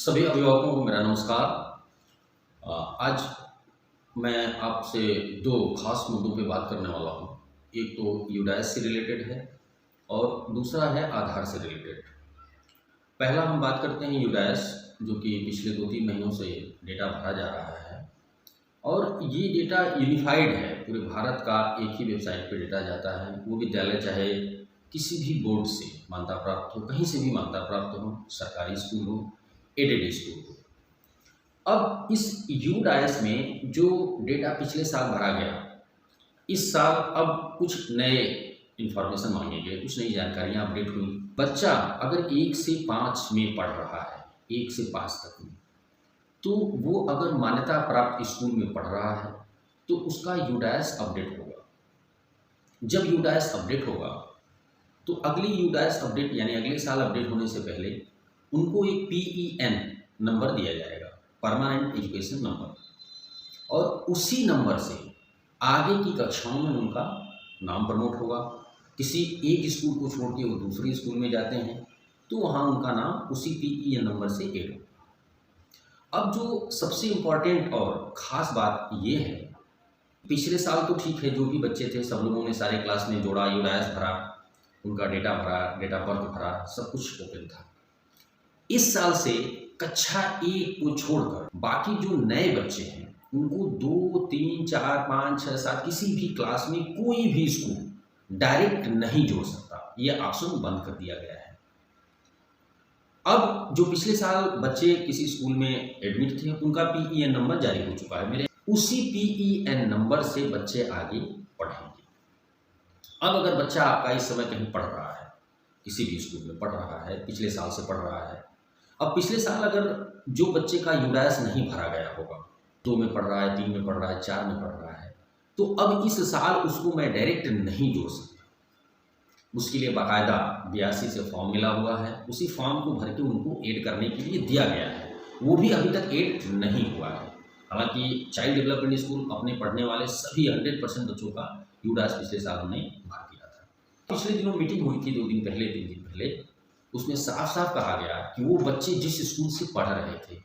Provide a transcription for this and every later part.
सभी अभिभावकों को मेरा नमस्कार। आज मैं आपसे दो खास मुद्दों पे बात करने वाला हूँ। एक तो यूडाइस से रिलेटेड है और दूसरा है आधार से रिलेटेड। पहला हम बात करते हैं यूडाइस, जो कि पिछले 2-3 महीनों से डेटा भरा जा रहा है और ये डेटा यूनिफाइड है, पूरे भारत का एक ही वेबसाइट पे डेटा जाता है। वो विद्यालय चाहे किसी भी बोर्ड से मान्यता प्राप्त हो, कहीं से भी मान्यता प्राप्त हो, सरकारी स्कूल हो, एडेड स्कूल हो। अब इस यूडाइस में जो डेटा पिछले साल भरा गया, इस साल अब कुछ नए इंफॉर्मेशन मांगे गए, कुछ नई जानकारियां अपडेट हुई। बच्चा अगर 1 से 5 में पढ़ रहा है, 1 से 5 तक में, तो वो अगर मान्यता प्राप्त स्कूल में पढ़ रहा है तो उसका यूडाइस अपडेट होगा। जब यूडाइस अपडेट होगा तो अगली यूडाइस अपडेट यानी अगले साल अपडेट होने से पहले उनको एक PEN नंबर दिया जाएगा, परमानेंट एजुकेशन नंबर, और उसी नंबर से आगे की कक्षाओं में उनका नाम प्रमोट होगा। किसी एक स्कूल को छोड़ के वो दूसरे स्कूल में जाते हैं तो वहाँ उनका नाम उसी PEN नंबर से ऐड होगा। अब जो सबसे इम्पॉर्टेंट और ख़ास बात ये है, पिछले साल तो ठीक है, जो भी बच्चे थे सब लोगों ने सारे क्लास में जोड़ा, यूडाइस भरा, उनका डेटा भरा, डेटा बर्थ भरा, सब कुछ ओपन था। इस साल से कक्षा 1 को छोड़कर बाकी जो नए बच्चे हैं उनको 2, 3, 4, 5, 6, 7 किसी भी क्लास में कोई भी स्कूल डायरेक्ट नहीं जोड़ सकता। ये ऑप्शन बंद कर दिया गया है। अब जो पिछले साल बच्चे किसी स्कूल में एडमिट थे उनका PEN नंबर जारी हो चुका है मेरे, उसी PEN नंबर से बच्चे आगे पढ़ेंगे। अब अगर बच्चा आपका इस समय कहीं पढ़ रहा है, किसी भी स्कूल में पढ़ रहा है, पिछले साल से पढ़ रहा है, अब पिछले साल अगर जो बच्चे का यूडाइस नहीं भरा गया होगा, 2 में पढ़ रहा है, 3 में पढ़ रहा है, 4 में पढ़ रहा है, तो अब इस साल उसको मैं डायरेक्ट नहीं जोड़ सकता। उसके लिए बाकायदा 82 से फॉर्म मिला हुआ है, उसी फॉर्म को भर के उनको ऐड करने के लिए दिया गया है। वो भी अभी तक ऐड नहीं हुआ है। हालांकि चाइल्ड डेवलपमेंट स्कूल अपने पढ़ने वाले सभी 100% बच्चों का यूडाइस पिछले साल हमने भर दिया था। पिछले दिनों मीटिंग हुई थी, 2 दिन पहले, 3 दिन पहले, उसमें साफ साफ कहा गया कि वो बच्चे जिस स्कूल से पढ़ रहे थे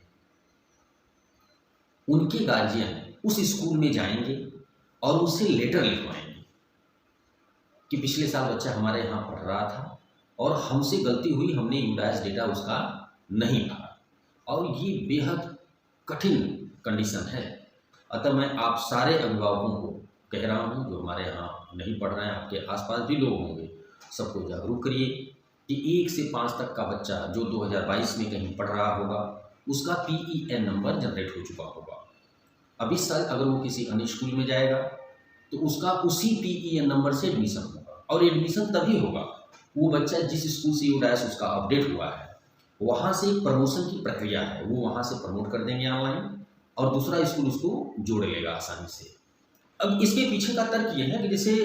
उनके गार्जियन उस स्कूल में जाएंगे और उनसे लेटर लिखवाएंगे कि पिछले साल बच्चा हमारे यहाँ पढ़ रहा था और हमसे गलती हुई, हमने यूडाइस डेटा उसका नहीं भरा, और ये बेहद कठिन कंडीशन है। अतः मैं आप सारे अभिभावकों को कह रहा हूँ जो हमारे यहाँ नहीं पढ़ रहे हैं, आपके आसपास भी लोग होंगे, सबको जागरूक करिए कि 1 से 5 तक का बच्चा जो 2022 में कहीं पढ़ रहा होगा उसका PEN नंबर जनरेट हो चुका होगा। अब इस साल अगर वो किसी अन्य स्कूल में जाएगा तो उसका उसी PEN नंबर से एडमिशन होगा, और एडमिशन तभी होगा वो बच्चा जिस स्कूल से यूडाइस उसका अपडेट हुआ है वहाँ से एक प्रमोशन की प्रक्रिया है, वो वहाँ से प्रमोट कर देंगे ऑनलाइन और दूसरा स्कूल उसको जोड़ लेगा आसानी से। अब इसके पीछे का तर्क ये है कि जैसे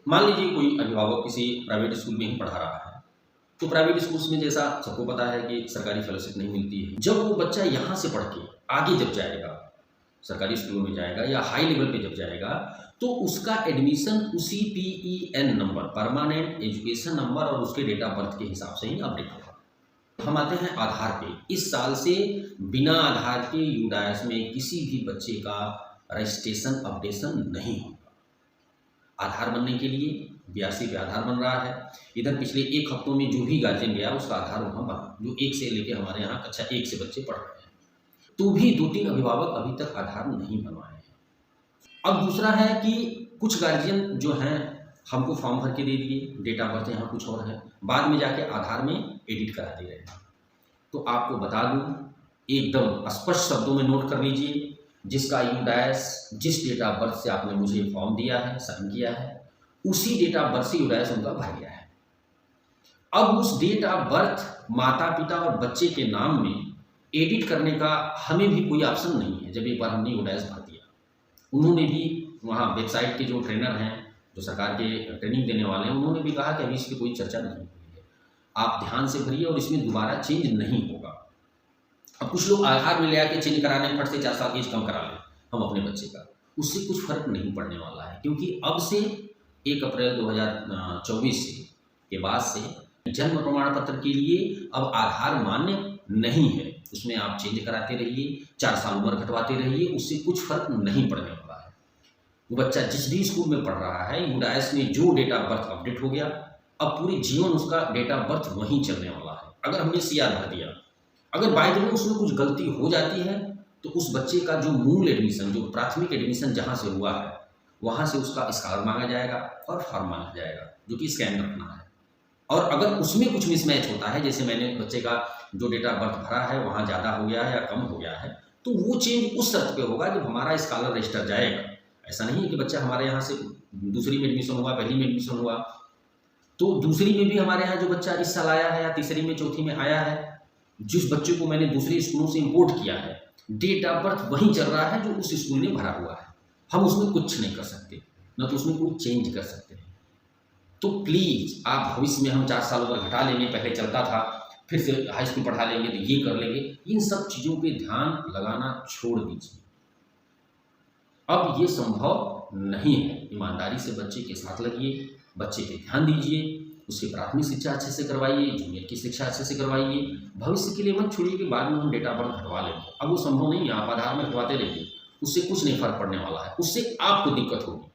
मान लीजिए कोई अभिभावक किसी प्राइवेट स्कूल में ही पढ़ा रहा है, तो प्राइवेट स्कूल्स में जैसा सबको पता है कि सरकारी फेलोशिप नहीं मिलती है। जब वो बच्चा यहाँ से पढ़ के आगे जब जाएगा, सरकारी स्कूलों में जाएगा या हाई लेवल पे जब जाएगा, तो उसका एडमिशन उसी PEN number, permanent education number, और उसके डेट ऑफ बर्थ के हिसाब से ही अपडेट होगा। हम आते हैं आधार पे। इस साल से बिना आधार के यूडाइस में किसी भी बच्चे का रजिस्ट्रेशन अपडेशन नहीं होगा। आधार बनने के लिए 82 पे आधार बन रहा है। इधर पिछले 1 हफ्तों में जो भी गार्जियन गया उसका आधार वहाँ बना, जो 1 से लेके हमारे यहाँ कक्षा 1 से बच्चे पढ़ रहे हैं, तो भी 2-3 अभिभावक अभी तक आधार नहीं बनवाए हैं। अब दूसरा है कि कुछ गार्जियन जो हैं हमको फॉर्म भर के दे दिए, डेट ऑफ बर्थ यहाँ कुछ और है, बाद में जाके आधार में एडिट करा दे रहे हैं। तो आपको बता दूँ, एकदम स्पष्ट शब्दों में नोट कर लीजिए, जिसका यूडाइस जिस डेट ऑफ बर्थ से आपने मुझे फॉर्म दिया है, साइन किया है, उसी डेट ऑफ बर्थ से यूडाइस उनका भर गया है। अब उस डेट ऑफ बर्थ माता पिता और बच्चे के नाम में एडिट करने का हमें भी कोई ऑप्शन नहीं है। जब एक बार हमने यूडाइस भर दिया, उन्होंने भी वहाँ वेबसाइट के जो ट्रेनर हैं, जो सरकार के ट्रेनिंग देने वाले हैं, उन्होंने भी कहा कि अभी इसकी कोई चर्चा नहीं हुई है, आप ध्यान से भरिए और इसमें दोबारा चेंज नहीं होगा। अब कुछ लोग आधार में ले आके चेंज कराने, फट से 4 साल एज कम करा लें हम अपने बच्चे का, उससे कुछ फर्क नहीं पड़ने वाला है, क्योंकि अब से 1 अप्रैल 2024 के बाद से जन्म प्रमाण पत्र के लिए अब आधार मान्य नहीं है। उसमें आप चेंज कराते रहिए, 4 साल उम्र घटवाते रहिए, उससे कुछ फ़र्क नहीं पड़ने वाला है। वो बच्चा जिस भी स्कूल में पढ़ रहा है, यूडाइस में जो डेट ऑफ बर्थ अपडेट हो गया, अब पूरे जीवन उसका डेट ऑफ बर्थ वहीं चलने वाला है। अगर हमने सीआर भर दिया, अगर बाय द वे उसमें कुछ गलती हो जाती है, तो उस बच्चे का जो मूल एडमिशन, जो प्राथमिक एडमिशन जहाँ से हुआ है, वहाँ से उसका स्कॉलर मांगा जाएगा और फॉर्म मांगा जाएगा, जो कि स्कैन रखना है। और अगर उसमें कुछ मिसमैच होता है, जैसे मैंने बच्चे का जो डेट ऑफ बर्थ भरा है वहाँ ज़्यादा हो गया है या कम हो गया है, तो वो चेंज उस शर्त पे होगा जब हमारा स्कॉलर रजिस्टर जाएगा। ऐसा नहीं है कि बच्चा हमारे यहाँ से दूसरी में एडमिशन हुआ, पहली में एडमिशन हुआ, तो दूसरी में भी हमारे यहाँ जो बच्चा इस साल आया है या तीसरी में चौथी में आया है, जिस बच्चे को मैंने दूसरे स्कूलों से इम्पोर्ट किया है, डेट ऑफ बर्थ वहीं चल रहा है जो उस स्कूल ने भरा हुआ है। हम उसमें कुछ नहीं कर सकते, न तो उसमें कोई चेंज कर सकते हैं। तो प्लीज़ आप भविष्य में हम 4 साल उम्र घटा लेंगे, पहले चलता था, फिर से हाई स्कूल पढ़ा लेंगे तो ये कर लेंगे, इन सब चीज़ों पे ध्यान लगाना छोड़ दीजिए। अब ये संभव नहीं है। ईमानदारी से बच्चे के साथ लगिए, बच्चे पे ध्यान दीजिए, उसकी प्राथमिक शिक्षा अच्छे से करवाइए, जूनियर की शिक्षा अच्छे से करवाइए। भविष्य के लिए मत छोड़िए कि बाद में हम डेट ऑफ बर्थ घटवा लेंगे। अब वो संभव नहीं है, आप आधार में घटवाते रहिए, उससे कुछ नहीं फर्क पड़ने वाला है, उससे आपको दिक्कत होगी।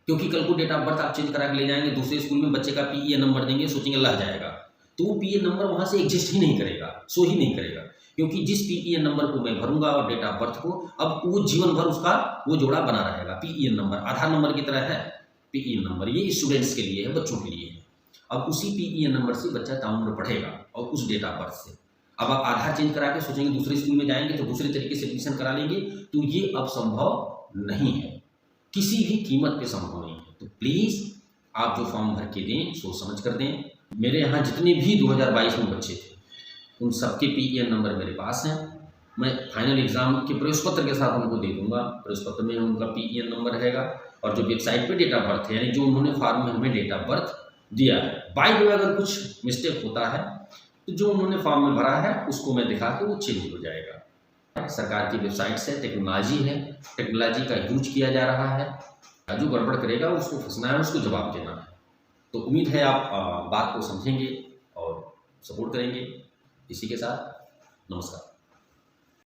क्योंकि कल को डेट ऑफ बर्थ आप चेंज करा के ले जाएंगे दूसरे स्कूल में, बच्चे का पीईए नंबर देंगे, सोचेंगे लग जाएगा, तो वो पीईए नंबर वहाँ से एग्जिस्ट ही नहीं करेगा, शो ही नहीं करेगा। क्योंकि जिस पीईए नंबर को मैं भरूंगा और डेट ऑफ बर्थ को, अब वो जीवन भर उसका वो जोड़ा बना रहेगा। पीईए नंबर आधार नंबर की तरह है, पीईए नंबर ये स्टूडेंट्स के लिए है, बच्चों के लिए है। अब उसी पीईए नंबर से बच्चा ताउम्र पढ़ेगा और उस डेट ऑफ बर्थ से। अब आप आधार चेंज करा के सोचेंगे दूसरे स्कूल में जाएंगे तो दूसरे तरीके से एडमिशन करा लेंगे, तो ये अब संभव नहीं है, किसी भी कीमत पे संभव नहीं है। तो प्लीज़ आप जो फॉर्म भर के दें सोच समझ कर दें। मेरे यहाँ जितने भी 2022 में बच्चे थे उन सबके पीईएन नंबर मेरे पास हैं। मैं फाइनल एग्ज़ाम के प्रवेश पत्र के साथ उनको दे दूंगा। प्रवेश पत्र में उनका पीईएन नंबर रहेगा और जो वेबसाइट पे डेट ऑफ बर्थ है, यानी जो उन्होंने फॉर्म में हमें डेट ऑफ बर्थ दिया है, बाय द वे अगर कुछ मिस्टेक होता है तो जो उन्होंने फॉर्म में भरा है उसको मैं दिखा के वो चेंज हो जाएगा। सरकार की वेबसाइट से टेक्नोलॉजी है, टेक्नोलॉजी का यूज किया जा रहा है। जो गड़बड़ करेगा उसको फंसना है, उसको जवाब देना है। तो उम्मीद है आप बात को समझेंगे और सपोर्ट करेंगे। इसी के साथ नमस्कार।